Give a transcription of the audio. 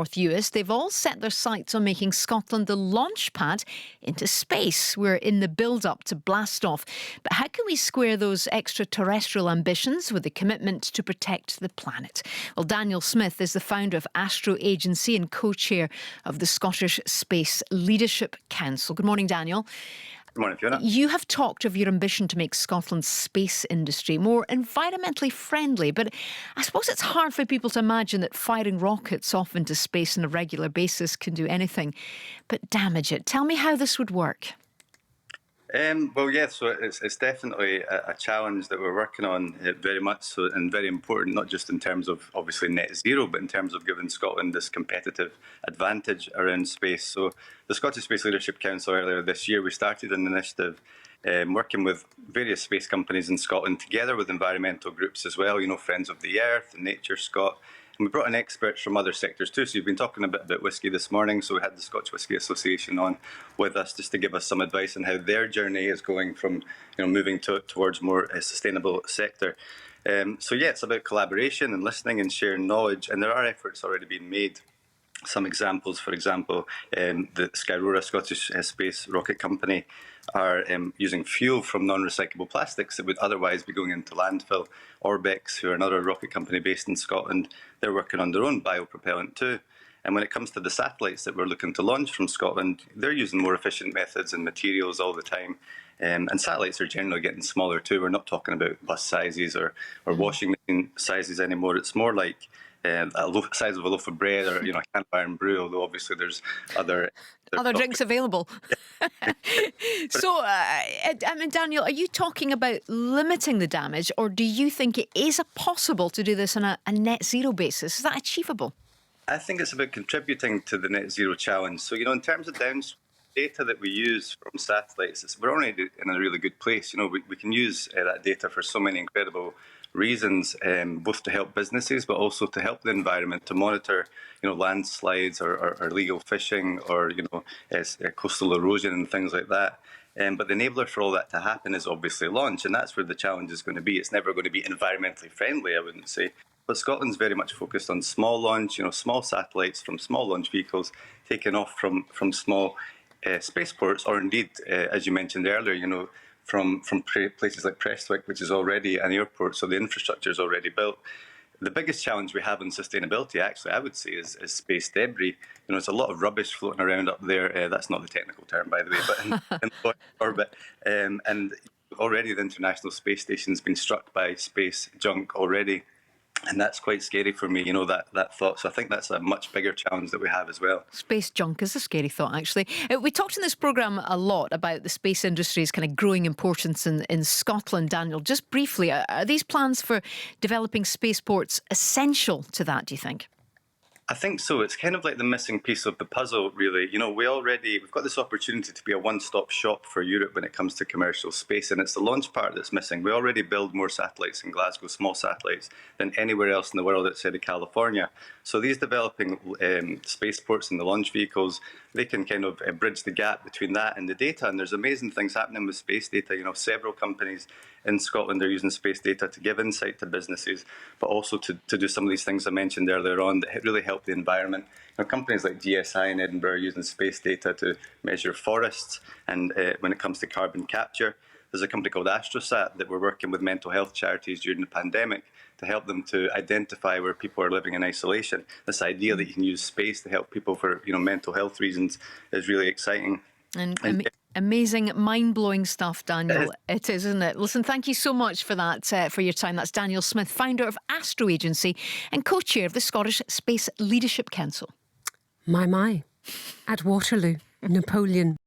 North US, they've all set their sights on making Scotland the launch pad into space. We're in the build-up to blast off. But how can we square those extraterrestrial ambitions with the commitment to protect the planet? Well, Daniel Smith is the founder of Astro Agency and co-chair of the Scottish Space Leadership Council. Good morning, Daniel. Good morning, Fiona. You have talked of your ambition to make Scotland's space industry more environmentally friendly, but I suppose it's hard for people to imagine that firing rockets off into space on a regular basis can do anything but damage it. Tell me how this would work. Well, yes, so it's definitely a challenge that we're working on very much so, and very important, not just in terms of obviously net zero, but in terms of giving Scotland this competitive advantage around space. So the Scottish Space Leadership Council earlier this year, we started an initiative working with various space companies in Scotland, together with environmental groups as well, Friends of the Earth and Nature Scot. And we brought in experts from other sectors too. So you've been talking a bit about whisky this morning. So we had the Scotch Whisky Association on with us just to give us some advice on how their journey is going from moving towards more a sustainable sector. So yeah, it's about collaboration and listening and sharing knowledge. And there are efforts already being made. Some examples, for example, the Skyrora Scottish Space Rocket Company are using fuel from non-recyclable plastics that would otherwise be going into landfill. Orbex, who are another rocket company based in Scotland, they're working on their own biopropellant too. And when it comes to the satellites that we're looking to launch from Scotland, they're using more efficient methods and materials all the time. And satellites are generally getting smaller too. We're not talking about bus sizes or washing machine sizes anymore. It's more like size of a loaf of bread or a can of iron brew, although obviously there's other drinks available. So, Daniel, are you talking about limiting the damage, or do you think it is possible to do this on a net zero basis? Is that achievable? I think it's about contributing to the net zero challenge. So, in terms of downstream data that we use from satellites, we're already in a really good place. We can use that data for so many incredible reasons, both to help businesses, but also to help the environment, to monitor, landslides or illegal fishing or, coastal erosion and things like that. But the enabler for all that to happen is obviously launch, and that's where the challenge is going to be. It's never going to be environmentally friendly, I wouldn't say. But Scotland's very much focused on small launch, small satellites from small launch vehicles taken off from small spaceports, or indeed, as you mentioned earlier, from places like Prestwick, which is already an airport, so the infrastructure is already built. The biggest challenge we have in sustainability, actually, I would say, is space debris. It's a lot of rubbish floating around up there. That's not the technical term, by the way, but in low orbit. And already the International Space Station's been struck by space junk already. And that's quite scary for me, that thought. So I think that's a much bigger challenge that we have as well. Space junk is a scary thought, actually. We talked in this programme a lot about the space industry's kind of growing importance in Scotland, Daniel. Just briefly, are these plans for developing spaceports essential to that, do you think? I think so. It's kind of like the missing piece of the puzzle, really. We've got this opportunity to be a one-stop shop for Europe when it comes to commercial space, and it's the launch part that's missing. We already build more satellites in Glasgow, small satellites, than anywhere else in the world outside of California. So these developing spaceports and the launch vehicles, they can kind of bridge the gap between that and the data. And there's amazing things happening with space data. Several companies in Scotland are using space data to give insight to businesses, but also to do some of these things I mentioned earlier on that really help the environment. Companies like GSI in Edinburgh are using space data to measure forests, and when it comes to carbon capture, there's a company called Astrosat that we're working with mental health charities during the pandemic to help them to identify where people are living in isolation. This idea that you can use space to help people for mental health reasons is really exciting. And amazing, mind-blowing stuff, Daniel. It is, isn't it? Listen, thank you so much for that, for your time. That's Daniel Smith, founder of Astro Agency and co-chair of the Scottish Space Leadership Council. My. At Waterloo, Napoleon